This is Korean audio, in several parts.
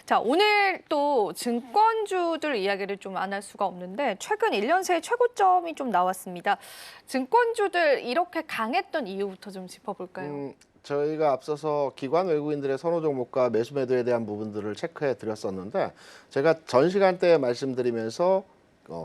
자, 오늘 또 증권주들 이야기를 좀 안 할 수가 없는데 최근 1년 새 최고점이 좀 나왔습니다. 증권주들 이렇게 강했던 이유부터 좀 짚어볼까요? 저희가 앞서서 기관 외국인들의 선호 종목과 매수 매도에 대한 부분들을 체크해 드렸었는데 제가 전 시간대에 말씀드리면서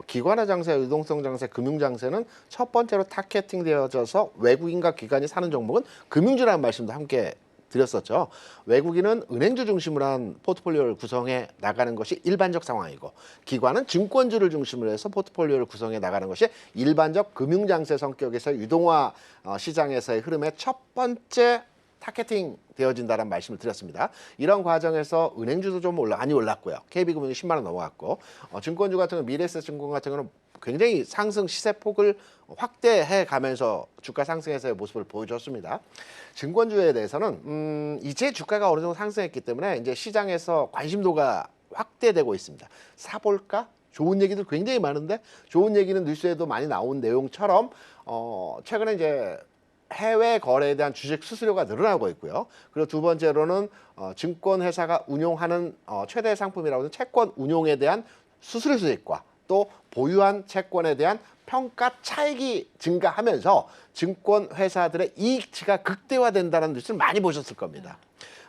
기관화 장세, 유동성 장세, 금융 장세는 첫 번째로 타겟팅 되어져서 외국인과 기관이 사는 종목은 금융주라는 말씀도 함께 드렸었죠. 외국인은 은행주 중심으로 한 포트폴리오를 구성해 나가는 것이 일반적 상황이고 기관은 증권주를 중심으로 해서 포트폴리오를 구성해 나가는 것이 일반적 금융 장세 성격에서의 유동화 시장에서의 흐름의 첫 번째 타겟팅 되어진다는 말씀을 드렸습니다. 이런 과정에서 은행주도 좀 많이 올랐고요. KB금융이 10만 원 넘어갔고 증권주 같은 경우 미래에셋증권 같은 경우는 굉장히 상승 시세폭을 확대해 가면서 주가 상승에서의 모습을 보여줬습니다. 증권주에 대해서는 이제 주가가 어느 정도 상승했기 때문에 이제 시장에서 관심도가 확대되고 있습니다. 사볼까? 좋은 얘기들 굉장히 많은데 좋은 얘기는 뉴스에도 많이 나온 내용처럼 최근에 이제 해외 거래에 대한 주식 수수료가 늘어나고 있고요. 그리고 두 번째로는 증권 회사가 운용하는 최대 상품이라고 하는 채권 운용에 대한 수수료 수익과 또 보유한 채권에 대한 평가 차익이 증가하면서 증권 회사들의 이익치가 극대화된다는 뉴스를 많이 보셨을 겁니다.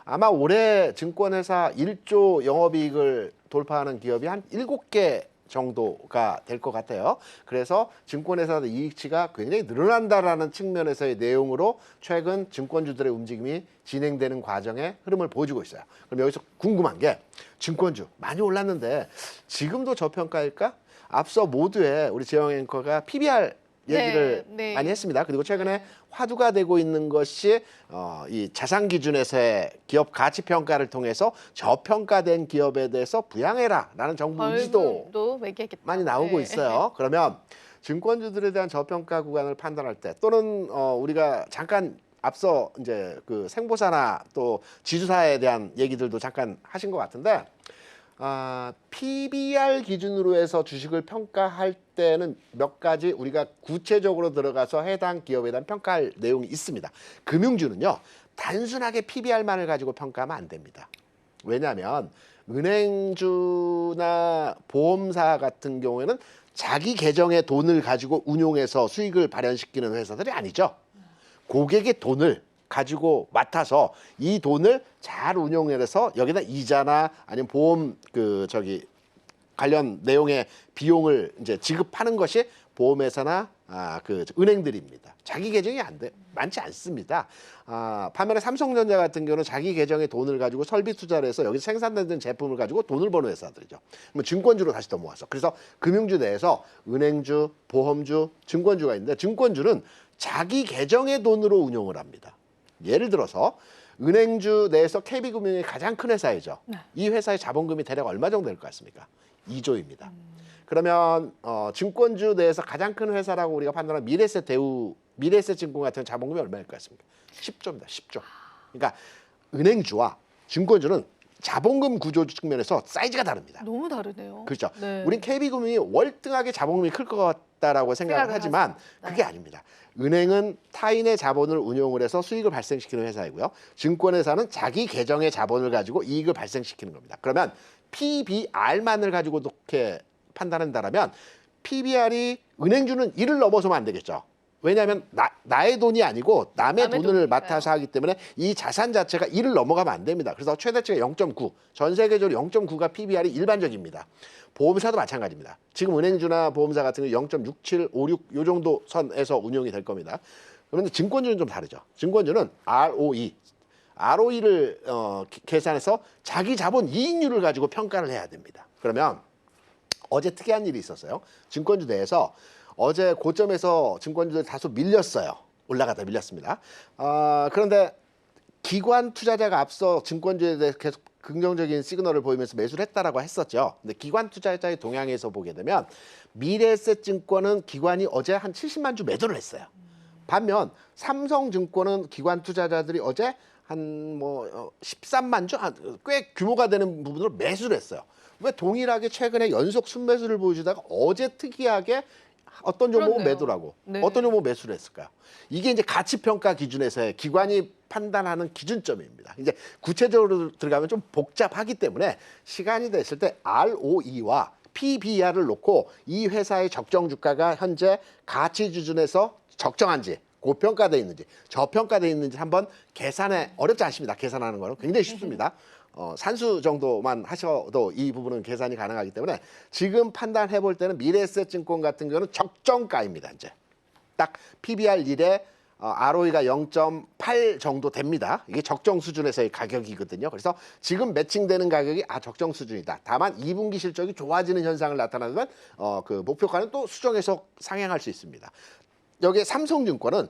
아마 올해 증권 회사 1조 영업이익을 돌파하는 기업이 한 7개 정도가 될 것 같아요. 그래서 증권회사의 이익치가 굉장히 늘어난다라는 측면에서의 내용으로 최근 증권주들의 움직임이 진행되는 과정의 흐름을 보여주고 있어요. 그럼 여기서 궁금한 게 증권주 많이 올랐는데 지금도 저평가일까? 앞서 모두에 우리 지영 앵커가 PBR 얘기를 네. 많이 했습니다. 그리고 최근에 화두가 되고 있는 것이 이 자산 기준에서의 기업 가치 평가를 통해서 저평가된 기업에 대해서 부양해라라는 정부 의지도 매기겠다. 많이 나오고 있어요. 그러면 증권주들에 대한 저평가 구간을 판단할 때 또는 우리가 잠깐 앞서 이제 그 생보사나 또 지주사에 대한 얘기들도 잠깐 하신 것 같은데 PBR 기준으로 해서 주식을 평가할 때는 몇 가지 우리가 구체적으로 들어가서 해당 기업에 대한 평가할 내용이 있습니다. 금융주는요, 단순하게 PBR만을 가지고 평가하면 안 됩니다. 왜냐하면 은행주나 보험사 같은 경우에는 자기 계정의 돈을 가지고 운용해서 수익을 발현시키는 회사들이 아니죠. 고객의 돈을 가지고 맡아서 이 돈을 잘 운용해서 여기다 이자나 아니면 보험 관련 내용의 비용을 이제 지급하는 것이 보험회사나 은행들입니다. 자기 계정이 많지 않습니다. 반면에 삼성전자 같은 경우는 자기 계정의 돈을 가지고 설비 투자를 해서 여기 생산되는 제품을 가지고 돈을 버는 회사들이죠. 그러면 증권주로 다시 넘어와서 그래서 금융주 내에서 은행주, 보험주, 증권주가 있는데 증권주는 자기 계정의 돈으로 운용을 합니다. 예를 들어서 은행주 내에서 KB금융이 가장 큰 회사이죠. 이 회사의 자본금이 대략 얼마 정도 될 것 같습니까? 2조입니다. 그러면 증권주 내에서 가장 큰 회사라고 우리가 판단하는 미래에셋증권 같은 자본금이 얼마일 것 같습니까? 10조입니다. 10조. 그러니까 은행주와 증권주는 자본금 구조 측면에서 사이즈가 다릅니다. 너무 다르네요. 그렇죠. 네. 우린 KB금융이 월등하게 자본금이 클 것 같다라고 생각을 하지만 그게 아닙니다. 은행은 타인의 자본을 운용을 해서 수익을 발생시키는 회사이고요. 증권회사는 자기 계정의 자본을 가지고 이익을 발생시키는 겁니다. 그러면 PBR만을 가지고 이렇게 판단한다면 PBR이 은행주는 1을 넘어서면 안 되겠죠. 왜냐하면 나의 돈이 아니고 남의 돈을 돈이니까요. 맡아서 하기 때문에 이 자산 자체가 1을 넘어가면 안 됩니다. 그래서 최대치가 0.9, 전 세계적으로 0.9가 PBR이 일반적입니다. 보험사도 마찬가지입니다. 지금 은행주나 보험사 같은 경우 0.67, 56 요 정도 선에서 운용이 될 겁니다. 그런데 증권주는 좀 다르죠. 증권주는 ROE를 계산해서 자기 자본 이익률을 가지고 평가를 해야 됩니다. 그러면 어제 특이한 일이 있었어요. 증권주 내에서 어제 고점에서 증권주들 다소 밀렸어요. 올라가다 밀렸습니다. 그런데 기관 투자자가 앞서 증권주에 대해 계속 긍정적인 시그널을 보이면서 매수를 했다라고 했었죠. 근데 기관 투자자의 동향에서 보게 되면 미래에셋증권은 기관이 어제 한 70만 주 매도를 했어요. 반면 삼성증권은 기관 투자자들이 어제 한 13만 주, 꽤 규모가 되는 부분으로 매수를 했어요. 왜 동일하게 최근에 연속 순매수를 보여주다가 어제 특이하게 어떤 종목은 그렇네요. 매도라고 네. 어떤 종목은 매수를 했을까요? 이게 이제 가치평가 기준에서의 기관이 판단하는 기준점입니다. 이제 구체적으로 들어가면 좀 복잡하기 때문에 시간이 됐을 때 ROE와 PBR을 놓고 이 회사의 적정 주가가 현재 가치 기준에서 적정한지 고평가돼 있는지 저평가돼 있는지 한번 계산해 어렵지 않습니다. 계산하는 거는 굉장히 쉽습니다. 산수 정도만 하셔도 이 부분은 계산이 가능하기 때문에 지금 판단해 볼 때는 미래에셋증권 같은 경우는 적정가입니다. 이제 딱 PBR 1에 ROE가 0.8 정도 됩니다. 이게 적정 수준에서의 가격이거든요. 그래서 지금 매칭되는 가격이 적정 수준이다. 다만 2분기 실적이 좋아지는 현상을 나타나면 그 목표가는 또 수정해서 상향할 수 있습니다. 여기에 삼성증권은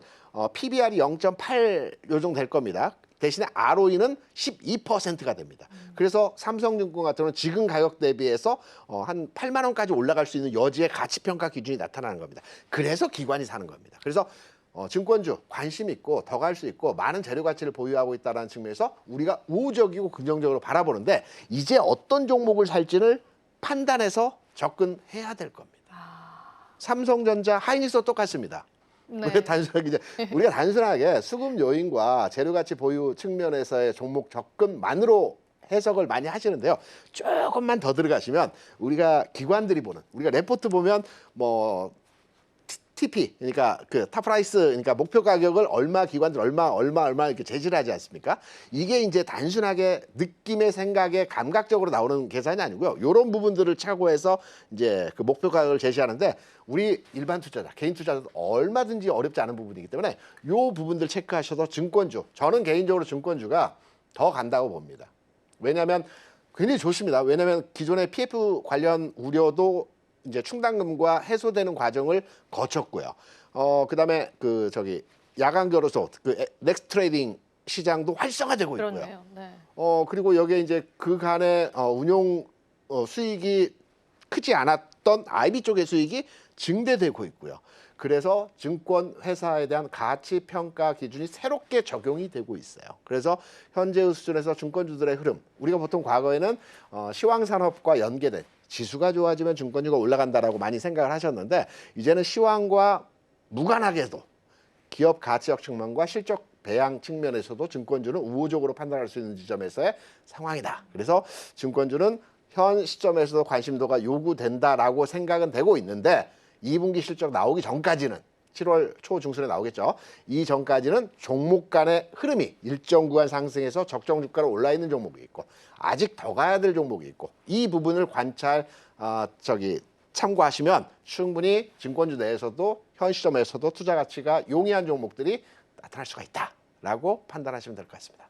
PBR이 0.8 요 정도 될 겁니다. 대신에 ROE는 12%가 됩니다. 그래서 삼성증권 같은 경우는 지금 가격 대비해서 한 8만 원까지 올라갈 수 있는 여지의 가치평가 기준이 나타나는 겁니다. 그래서 기관이 사는 겁니다. 그래서 증권주 관심 있고 더 갈 수 있고 많은 재료 가치를 보유하고 있다는 측면에서 우리가 우호적이고 긍정적으로 바라보는데 이제 어떤 종목을 살지를 판단해서 접근해야 될 겁니다. 삼성전자, 하이닉스도 똑같습니다. 네. 우리가 단순하게 수급 요인과 재료 가치 보유 측면에서의 종목 접근만으로 해석을 많이 하시는데요. 조금만 더 들어가시면 우리가 기관들이 보는 우리가 레포트 보면 뭐 TP 그러니까 그 탑프라이스 그러니까 목표 가격을 얼마 기관들 얼마 이렇게 제시를 하지 않습니까? 이게 이제 단순하게 느낌의 생각에 감각적으로 나오는 계산이 아니고요. 이런 부분들을 착오해서 이제 그 목표 가격을 제시하는데 우리 일반 투자자, 개인 투자자도 얼마든지 어렵지 않은 부분이기 때문에 이 부분들 체크하셔서 증권주 저는 개인적으로 증권주가 더 간다고 봅니다. 왜냐하면 굉장히 좋습니다. 왜냐하면 기존의 PF 관련 우려도 이제 충당금과 해소되는 과정을 거쳤고요. 그다음에 그 저기 야간 결호소 그 넥스트 트레이딩 시장도 활성화되고 있고요. 그렇네요. 네. 그리고 여기에 이제 그간의 운용 수익이 크지 않았던 IB 쪽의 수익이 증대되고 있고요. 그래서 증권 회사에 대한 가치 평가 기준이 새롭게 적용이 되고 있어요. 그래서 현재의 수준에서 증권주들의 흐름, 우리가 보통 과거에는 시황산업과 연계된 지수가 좋아지면 증권주가 올라간다라고 많이 생각을 하셨는데 이제는 시황과 무관하게도 기업 가치적 측면과 실적 배양 측면에서도 증권주는 우호적으로 판단할 수 있는 지점에서의 상황이다. 그래서 증권주는 현 시점에서도 관심도가 요구된다라고 생각은 되고 있는데 2분기 실적 나오기 전까지는 7월 초 중순에 나오겠죠. 이 전까지는 종목 간의 흐름이 일정 구간 상승해서 적정 주가로 올라 있는 종목이 있고 아직 더 가야 될 종목이 있고 이 부분을 참고하시면 충분히 증권주 내에서도 현 시점에서도 투자 가치가 용이한 종목들이 나타날 수가 있다라고 판단하시면 될 것 같습니다.